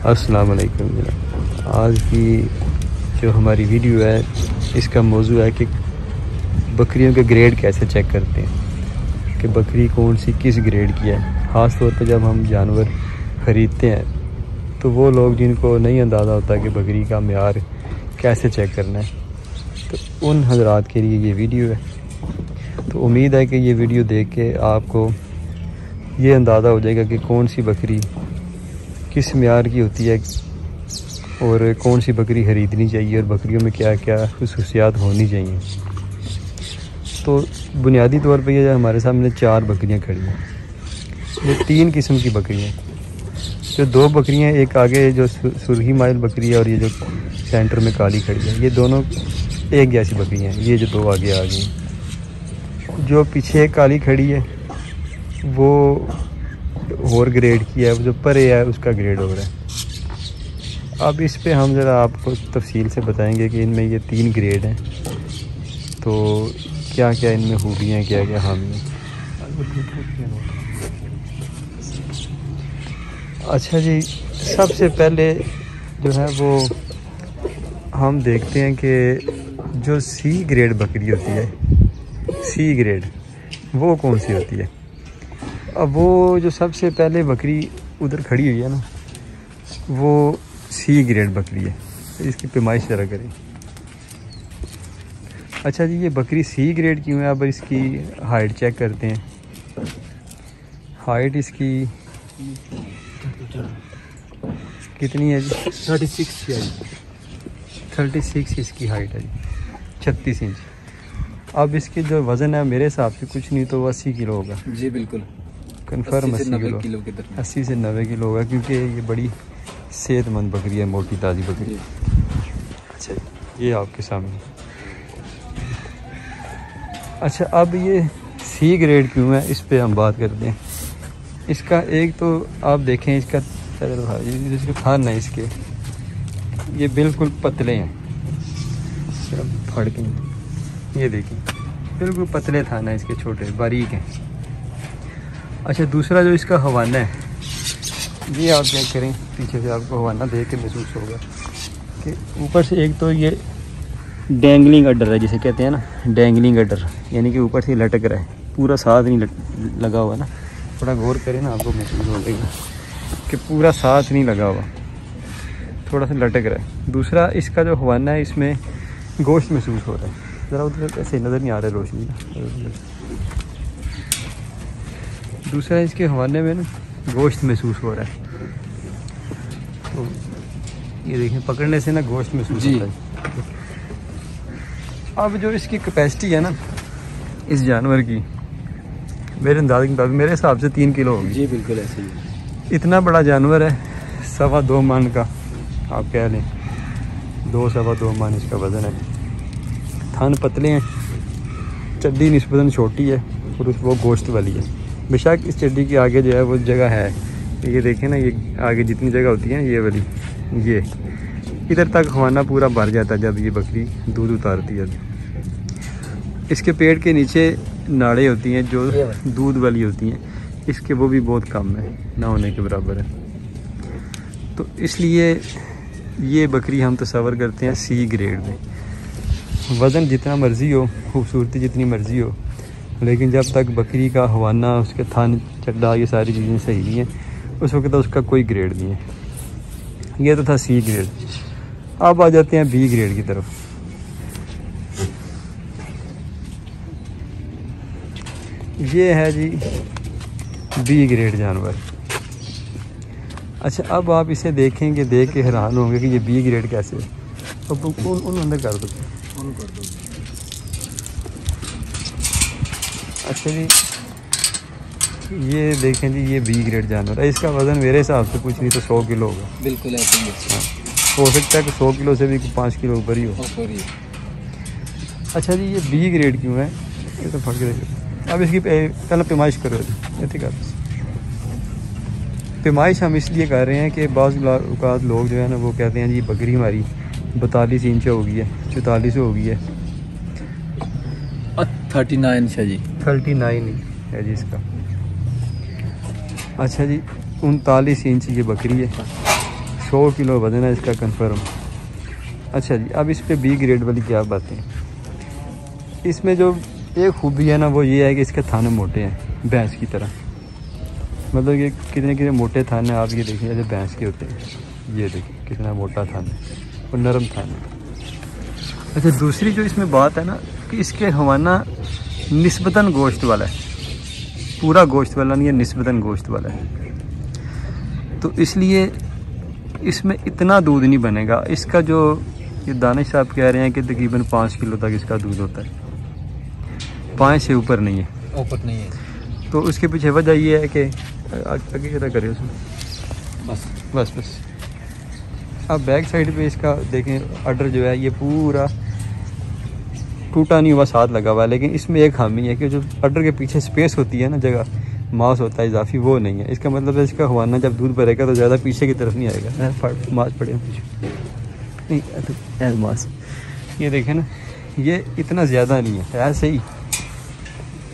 अस्सलाम वालेकुम। आज की जो हमारी वीडियो है इसका मौजू है कि बकरियों के ग्रेड कैसे चेक करते हैं कि बकरी कौन सी किस ग्रेड की है। ख़ास तौर पर जब हम जानवर ख़रीदते हैं तो वो लोग जिनको नहीं अंदाज़ा होता कि बकरी का म्यार कैसे चेक करना है, तो उन हजरात के लिए ये वीडियो है। तो उम्मीद है कि ये वीडियो देख के आपको ये अंदाज़ा हो जाएगा कि कौन सी बकरी किस म्यार की होती है और कौन सी बकरी ख़रीदनी चाहिए और बकरियों में क्या क्या खुसूसियात होनी चाहिए। तो बुनियादी तौर पे ये हमारे सामने 4 बकरियां खड़ी हैं। ये 3 किस्म की बकरियां हैं। जो 2 बकरियां, एक आगे जो सुरही माइल बकरी है और ये जो सेंटर में काली खड़ी है, ये दोनों एक जैसी बकरियां हैं। ये जो 2 आगे आ गई, जो पीछे काली खड़ी है वो और ग्रेड की है, जो परे है उसका ग्रेड हो रहा है। अब इस पे हम ज़रा आपको तफसील से बताएंगे कि इनमें ये 3 ग्रेड हैं, तो क्या क्या इनमें खूबियाँ, क्या क्या खामियाँ। अच्छा जी, सबसे पहले जो है वो हम देखते हैं कि जो सी ग्रेड बकरी होती है, सी ग्रेड वो कौन सी होती है। अब वो जो सबसे पहले बकरी उधर खड़ी हुई है ना, वो सी ग्रेड बकरी है। इसकी पैमाइश ज़रा करें। अच्छा जी, ये बकरी सी ग्रेड क्यों है? अब इसकी हाइट चेक करते हैं। हाइट इसकी कितनी है जी? 36 इसकी हाइट है जी, 36 इंच। अब इसकी जो वज़न है मेरे हिसाब से कुछ नहीं तो 80 किलो होगा जी, बिल्कुल कन्फर्म 80 किलो, 80 से 90 किलो होगा, क्योंकि ये बड़ी सेहतमंद बकरी है, मोटी ताज़ी बकरी। अच्छा, ये आपके सामने। अच्छा, अब ये सी ग्रेड क्यों है, इस पे हम बात करते हैं। इसका एक तो आप देखें, इसका जिसके थान है इसके, ये बिल्कुल पतले हैं, फड़ के ये देखिए बिल्कुल पतले थान है इसके, छोटे बारीक हैं। अच्छा, दूसरा जो इसका हवाना है, ये आप चेक करें, पीछे से आपको हवाना देख के महसूस होगा कि ऊपर से एक तो ये डैंगलिंग अडर है, जिसे कहते हैं ना डैंगलिंग अडर, यानी कि ऊपर से लटक रहा है, पूरा साथ नहीं लगा हुआ ना। थोड़ा गौर करें ना, आपको महसूस हो जाएगा कि पूरा साथ नहीं लगा हुआ, थोड़ा सा लटक रहा है। दूसरा इसका जो हवाना है, इसमें गोश्त महसूस हो रहा है। ज़रा उधर ऐसे नज़र नहीं आ रहा है रोशनी ना। दूसरा इसके हवाने में ना गोश्त महसूस हो रहा है, तो ये देखें पकड़ने से ना गोश्त महसूस होता है। अब जो इसकी कैपेसिटी है ना इस जानवर की, मेरे अंदाज़े के मुताबिक मेरे हिसाब से 3 किलो होगी जी, बिल्कुल ऐसे ही। इतना बड़ा जानवर है, 2.25 मन का आप कह लें, 2-2.25 मन इसका वज़न है। थान पतले हैं, चड्डी निस्बतन छोटी है और वो गोश्त वाली है। बेशक इस चड्डी के आगे जो है वो जगह है, ये देखें ना, ये आगे जितनी जगह होती है ये वाली, ये इधर तक हवाना पूरा भर जाता है जब ये बकरी दूध उतारती है। इसके पेट के नीचे नाड़ें होती हैं जो दूध वाली होती हैं, इसके वो भी बहुत कम है, ना होने के बराबर है। तो इसलिए ये बकरी हम तस्वर करते हैं सी ग्रेड में। वज़न जितना मर्ज़ी हो, खूबसूरती जितनी मर्ज़ी हो, लेकिन जब तक बकरी का हवाना, उसके थान, चड्डा, ये सारी चीज़ें सही नहीं हैं, उस वक्त तो उसका कोई ग्रेड नहीं है। ये तो था सी ग्रेड। अब आ जाते हैं बी ग्रेड की तरफ। ये है जी बी ग्रेड जानवर। अच्छा, अब आप इसे देखेंगे, देख के हैरान होंगे कि ये बी ग्रेड कैसे है। अब उन अंदर कर दो। अच्छा जी, ये देखें जी, ये बी ग्रेड जानवर है। इसका वज़न मेरे हिसाब से कुछ नहीं तो 100 किलो होगा। बिल्कुल ऐसे ही। हाँ, हो सकता है कि 100 किलो से भी 5 किलो ऊपर ही हो। अच्छा जी, ये बी ग्रेड क्यों है, ये तो फट गए। अब इसकी पहले पैमाइश करो, ऐसे कर। पैमाइश हम इसलिए कर रहे हैं कि बाज़ औक़ात लोग जो है ना वो कहते हैं जी बकरी हमारी 42 इंच हो गई है, 44 हो गई है। 39 है जी, 39 है जी इसका। अच्छा जी, 39 इंच ये बकरी है, 100 किलो वजन है इसका कंफर्म। अच्छा जी, अब इस पे बी ग्रेड वाली क्या बातें। इसमें जो एक खूबी है ना वो ये है कि इसके थाने मोटे हैं भैंस की तरह। मतलब ये कितने कितने मोटे थाने आप ये देखिए जैसे भैंस के होते हैं। ये देखिए कितना मोटा थान है और नरम थान है। अच्छा, दूसरी जो इसमें बात है ना कि इसके हवाना निस्बतन गोश्त वाला है, पूरा गोश्त वाला नहीं है, निस्बतन गोश्त वाला है। तो इसलिए इसमें इतना दूध नहीं बनेगा। इसका जो ये दानिश साहब कह रहे हैं कि तकरीबन 5 किलो तक इसका दूध होता है, 5 से ऊपर नहीं है, ऊपर नहीं है। तो उसके पीछे वजह ये है कि आगे क्या करें उसमें, बस अब बैक साइड पे इसका देखें अडर जो है ये पूरा टूटा नहीं हुआ, साथ लगा हुआ है। लेकिन इसमें एक खामी है कि जो अडर के पीछे स्पेस होती है ना, जगह मांस होता है इजाफी, वो नहीं है। इसका मतलब है इसका हवाना जब दूध भरेगा तो ज़्यादा पीछे की तरफ नहीं आएगा। मांस पड़े पीछे नहीं, मांस ये देखें ना, ये इतना ज़्यादा नहीं है, ऐसे ही,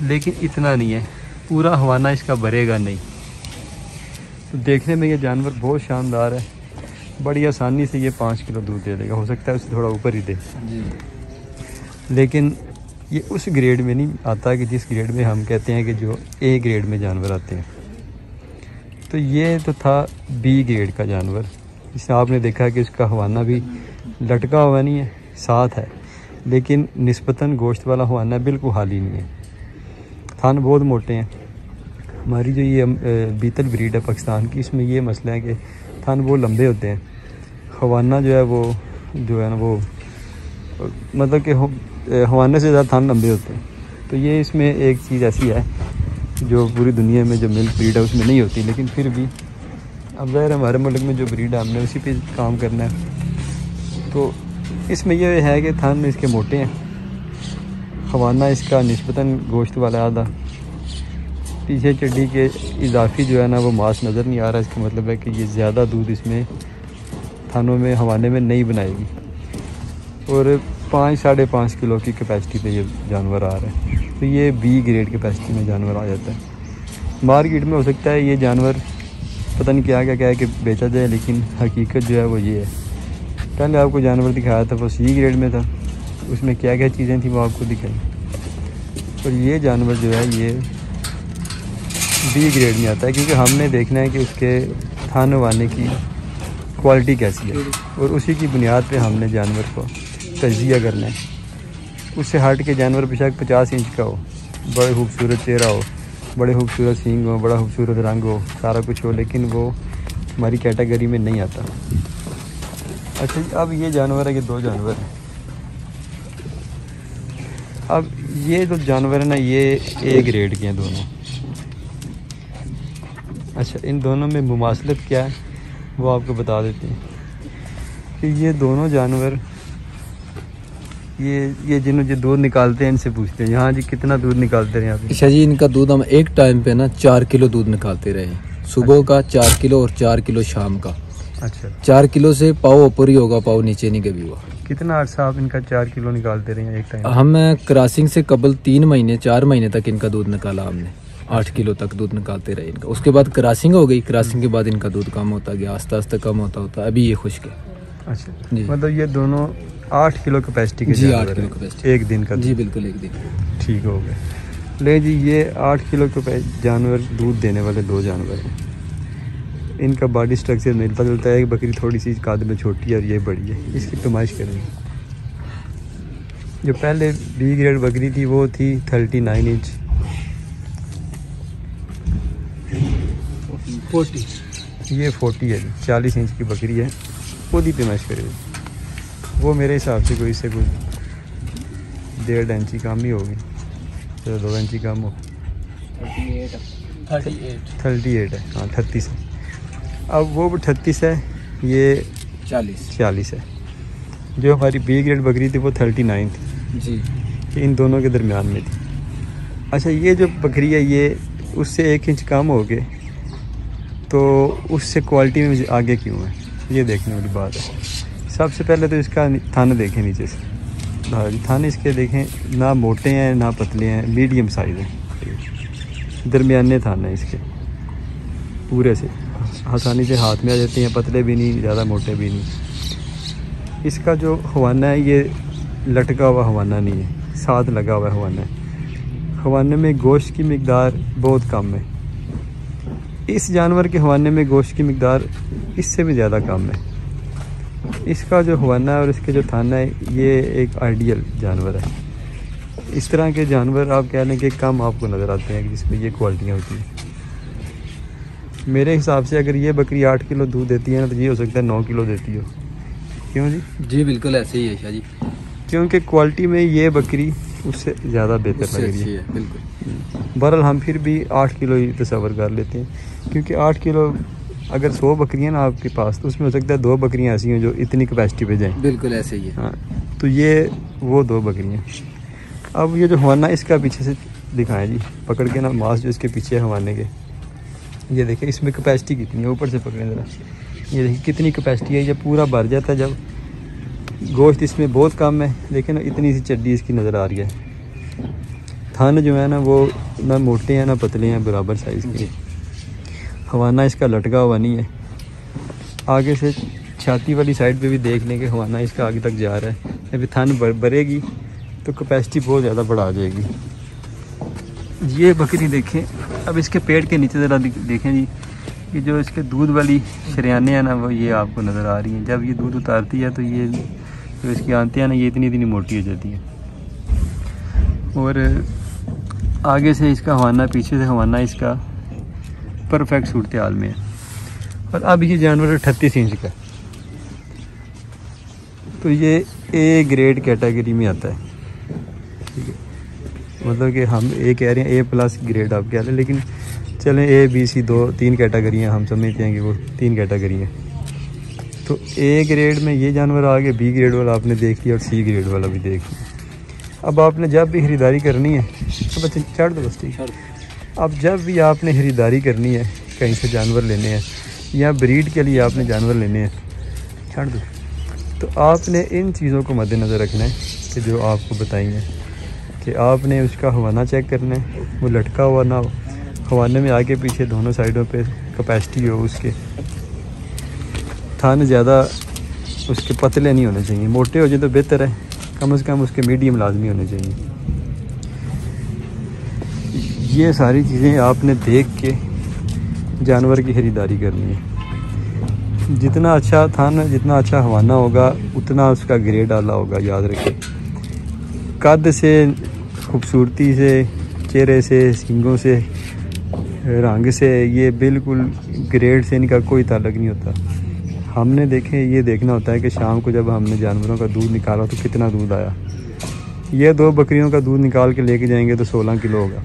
लेकिन इतना नहीं है, पूरा हवाना इसका भरेगा नहीं। तो देखने में ये जानवर बहुत शानदार है, बड़ी आसानी से ये 5 किलो दूध दे देगा। हो सकता है उससे थोड़ा ऊपर ही दे, लेकिन ये उस ग्रेड में नहीं आता कि जिस ग्रेड में हम कहते हैं कि जो ए ग्रेड में जानवर आते हैं। तो ये तो था बी ग्रेड का जानवर, जिससे आपने देखा कि उसका हवाना भी लटका हुआ नहीं है, साथ है, लेकिन निस्बतन गोश्त वाला हवाना बिल्कुल हाली नहीं है। थान बहुत मोटे हैं। हमारी जो ये बीतल ब्रीड है पाकिस्तान की, इसमें ये मसला है कि थान वो लंबे होते हैं, हवाना जो है ना वो मतलब कि हवाने से ज़्यादा थान लंबे होते हैं। तो ये इसमें एक चीज़ ऐसी है जो पूरी दुनिया में जो मिल्क ब्रीड है उसमें नहीं होती, लेकिन फिर भी अब ज़ाहिर हमारे मुल्क में जो ब्रीड है हमने उसी पे काम करना है। तो इसमें यह है कि थान में इसके मोटे हैं, हवाना इसका निस्बतन गोश्त वाला आधा, पीछे चड्डी के इजाफी जो है ना वो मांस नज़र नहीं आ रहा। इसका मतलब है कि ये ज़्यादा दूध इसमें थानों में हवाने में नहीं बनाएगी। और 5-5.5 किलो की कैपेसिटी पे ये जानवर आ रहा है। तो ये बी ग्रेड कैपेसिटी में जानवर आ जाता है। मार्केट में हो सकता है ये जानवर पता नहीं क्या क्या है कि बेचा जाए, लेकिन हकीकत जो है वो ये है। पहले आपको जानवर दिखाया था वो सी ग्रेड में था, उसमें क्या क्या चीज़ें थी वो आपको दिखाई। और ये जानवर जो है ये बी ग्रेड में आता है, क्योंकि हमने देखना है कि उसके थान वाने की क्वालिटी कैसी है और उसी की बुनियाद पे हमने जानवर को तजिया करना है। उससे हट के जानवर बेशक 50 इंच का हो, बड़े खूबसूरत चेहरा हो, बड़े खूबसूरत सींग हो, बड़ा खूबसूरत रंग हो, सारा कुछ हो, लेकिन वो हमारी कैटेगरी में नहीं आता। अच्छा, अब ये जानवर है कि 2 जानवर हैं। अब ये जो जानवर है ना ये ए ग्रेड के हैं दोनों। अच्छा, इन दोनों में मुमासलत क्या है वो आपको बता देते हैं कि ये दोनों जानवर ये जिन्हों जो दूध निकालते हैं इनसे पूछते हैं, यहाँ जी कितना दूध निकालते रहे आप? अच्छा जी, इनका दूध हम एक टाइम पे ना 4 किलो दूध निकालते रहे, सुबह का 4 किलो और 4 किलो शाम का। अच्छा, 4 किलो से पाव ऊपर ही होगा, पाव नीचे नहीं कभी हुआ। कितना अर्सा आप इनका 4 किलो निकालते रहे हैं एक टाइम? हम क्रॉसिंग से कबल 3 महीने 4 महीने तक इनका दूध निकाला हमने, 8 किलो तक दूध निकालते रहे इनका। उसके बाद क्रॉसिंग हो गई, क्रॉसिंग के बाद इनका दूध कम होता गया, आस्ते आस्ते कम होता अभी ये खुश्क है। अच्छा जी, मतलब ये दोनों 8 किलो कैपेसिटी के जी, 8 किलो कैपेसिटी एक दिन का? जी बिल्कुल, एक दिन। ठीक हो गया। ले जी, ये 8 किलो के जानवर दूध देने वाले 2 जानवर हैं। इनका बॉडी स्ट्रक्चर मिलता जुलता है कि बकरी थोड़ी सी कद में छोटी है और ये बड़ी है। इसकी पैमाइश करेंगे। जो पहले बी ग्रेड बकरी थी वो थी 39 इंच, 40, ये 40 है, 40 इंच की बकरी है। खुद ही पैमाइश करेगी वो, मेरे हिसाब से कोई इससे कोई 1.5 इंची कम ही होगी, चलो 2 इंची कम हो। 38 है, हाँ 38 है। अब वो 38 है, ये 40 है। जो हमारी बी ग्रेड बकरी थी वो 39 थी जी, इन दोनों के दरमियान में थी। अच्छा, ये जो बकरी है ये उससे 1 इंच कम हो गए, तो उससे क्वालिटी में आगे क्यों है ये देखने वाली बात है। सबसे पहले तो इसका थाने देखें नीचे से, हाँ जी, थाने इसके देखें, ना मोटे हैं ना पतले हैं, मीडियम साइज़ है, दरमियाने थाने इसके पूरे से। आसानी से हाथ में आ जाते हैं, पतले भी नहीं, ज़्यादा मोटे भी नहीं। इसका जो हवाना है ये लटका हुआ हवाना नहीं है, साथ लगा हुआ हवाना है। हवाने में गोश्त की मिकदार बहुत कम है। इस जानवर के हवाने में गोश्त की मिकदार इससे भी ज़्यादा कम है। इसका जो हवाना है और इसके जो थाना है ये एक आइडियल जानवर है। इस तरह के जानवर आप कह लें कि कम आपको नज़र आते हैं जिसमें ये क्वालिटियाँ होती हैं। मेरे हिसाब से अगर ये बकरी 8 किलो दूध देती है ना तो ये हो सकता है 9 किलो देती हो। क्यों जी? जी बिल्कुल ऐसे ही है शाह जी, क्योंकि क्वालिटी में ये बकरी उससे ज़्यादा बेहतर लग रही है। बिल्कुल। बहरहाल हम फिर भी 8 किलो ही तसव्वुर कर लेते हैं, क्योंकि 8 किलो अगर 100 बकरियां ना आपके पास तो उसमें हो सकता है 2 बकरियां ऐसी हैं जो इतनी कैपेसिटी पे जाएं। बिल्कुल ऐसे ही है। हाँ, तो ये वो 2 बकरियां। अब ये जो हवाना इसका पीछे से दिखाएं जी, पकड़ के ना मांस जो इसके पीछे है हवाने के, ये देखें इसमें कैपेसिटी कितनी है। ऊपर से पकड़ें ज़रा, ये देखिए कितनी कैपेसिटी है। जब पूरा भर जाता है, जब गोश्त इसमें बहुत कम है, लेकिन इतनी सी चड्डी इसकी नज़र आ रही है। थान जो है ना वो ना मोटे हैं ना पतले हैं, बराबर साइज़ के। हवाना इसका लटका हुआ नहीं है। आगे से छाती वाली साइड पे भी देख लें कि हवाना इसका आगे तक जा रहा है। अभी थान भरेगी तो कैपेसिटी बहुत ज़्यादा बढ़ा जाएगी। ये बकरी देखें, अब इसके पेट के नीचे ज़रा देखें जी, ये जो इसके दूध वाली शरियाने हैं ना वो ये आपको नज़र आ रही हैं। जब ये दूध उतारती है तो ये जो इसकी आंतें हैं ना ये इतनी मोटी हो जाती हैं। और आगे से इसका हवाना, पीछे से हवाना इसका परफेक्ट सूरत हाल में है। और अब ये जानवर 38 इंच का, तो ये ए ग्रेड कैटेगरी में आता है। ठीक है, मतलब कि हम ए कह रहे हैं, A+ ग्रेड आप कह रहे हैं, लेकिन चलें A B C 3 कैटेगरियाँ हम समझते हैं कि वो 3 कैटेगरी हैं। तो A ग्रेड में ये जानवर आ गए, B ग्रेड वाला आपने देख लिया और C ग्रेड वाला भी देख लिया। अब आपने जब भी खरीदारी करनी है तो बच्चे चढ़ दो बस, ठीक। अब जब भी आपने खरीदारी करनी है, कहीं से जानवर लेने हैं या ब्रीड के लिए आपने जानवर लेने हैं, छड़ दो, तो आपने इन चीज़ों को मद्देनज़र रखना है कि जो आपको बताएंगे कि आपने उसका हवाना चेक करना है, वो लटका हुआ ना हो, हवाने में आगे पीछे दोनों साइडों पे कैपेसिटी हो, उसके थान ज़्यादा उसके पतले नहीं होने चाहिए, मोटे हो जाए तो बेहतर है, कम से कम उसके मीडियम लाजमी होने चाहिए। ये सारी चीज़ें आपने देख के जानवर की ख़रीदारी करनी है। जितना अच्छा थान, जितना अच्छा हवाना होगा उतना उसका ग्रेड आला होगा, याद रखें। कद से, खूबसूरती से, चेहरे से, सींगों से, रंग से, ये बिल्कुल ग्रेड से इनका कोई ताल्लुक नहीं होता। हमने देखें, ये देखना होता है कि शाम को जब हमने जानवरों का दूध निकाला तो कितना दूध आया। ये 2 बकरियों का दूध निकाल के लेके जाएंगे तो 16 किलो होगा।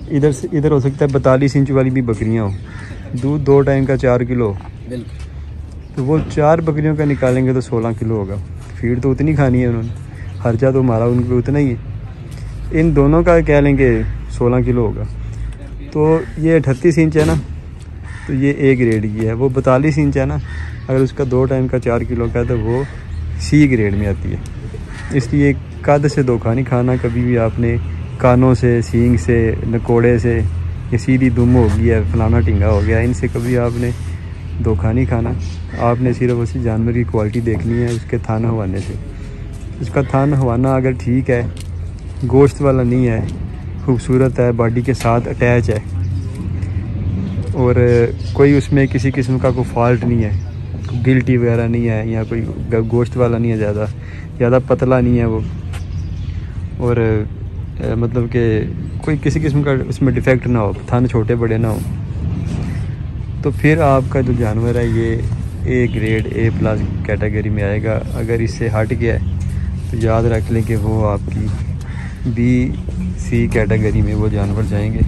इधर से इधर हो सकता है 42 इंच वाली भी बकरियां हो, दूध 2 टाइम का 4 किलो, तो वो 4 बकरियों का निकालेंगे तो 16 किलो होगा। फीड तो उतनी खानी है उन्होंने, खर्चा तो हमारा उनको उतना ही है। इन दोनों का कह लेंगे 16 किलो होगा। तो ये 38 इंच है ना, तो ये A ग्रेड की है। वो 42 इंच है ना, अगर उसका 2 टाइम का 4 किलो का है तो वो C ग्रेड में आती है। इसलिए कद से धोखा नहीं खाना कभी भी आपने। कानों से, सींग से, नकोड़े से, ये सीधी दुम हो गई है, फलाना टिंगा हो गया, इनसे कभी आपने धोखा नहीं खाना। आपने सिर्फ उसी जानवर की क्वालिटी देखनी है उसके थान हवाने से। उसका थान हवाना अगर ठीक है, गोश्त वाला नहीं है, खूबसूरत है, बॉडी के साथ अटैच है और कोई उसमें किसी किस्म का कोई फॉल्ट नहीं है, गिल्टी वगैरह नहीं है, या कोई गोश्त वाला नहीं है, ज़्यादा पतला नहीं है वो, और मतलब कि कोई किसी किस्म का उसमें डिफेक्ट ना हो, थान छोटे बड़े ना हो, तो फिर आपका जो जानवर है ये A ग्रेड A+ कैटेगरी में आएगा। अगर इससे हट गया है तो याद रख लें कि वो आपकी B C कैटेगरी में वो जानवर जाएंगे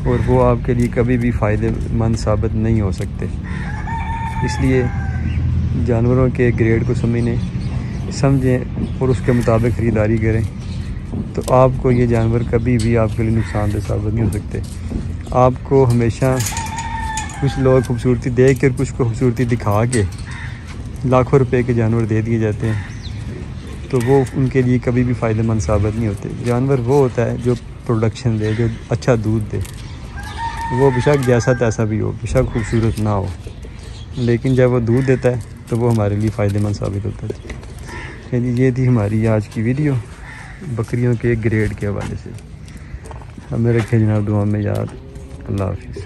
और वो आपके लिए कभी भी फ़ायदेमंद साबित नहीं हो सकते। इसलिए जानवरों के ग्रेड को समझें और उसके मुताबिक ख़रीदारी करें, तो आपको ये जानवर कभी भी आपके लिए नुकसानदेह साबित नहीं हो सकते। आपको हमेशा कुछ लोग खूबसूरती देख कर, कुछ को खूबसूरती दिखा के लाखों रुपए के जानवर दे दिए जाते हैं, तो वो उनके लिए कभी भी फ़ायदेमंद साबित नहीं होते। जानवर वो होता है जो प्रोडक्शन दे, जो अच्छा दूध दे। वो बेशक जैसा तैसा भी हो, बेशक खूबसूरत ना हो, लेकिन जब वो दूध देता है तो वो हमारे लिए फ़ायदेमंद साबित होता है। ये थी हमारी आज की वीडियो बकरियों के ग्रेड के हवाले से। हमें रखे जनाब दुआ में याद। अल्लाह हाफिज़।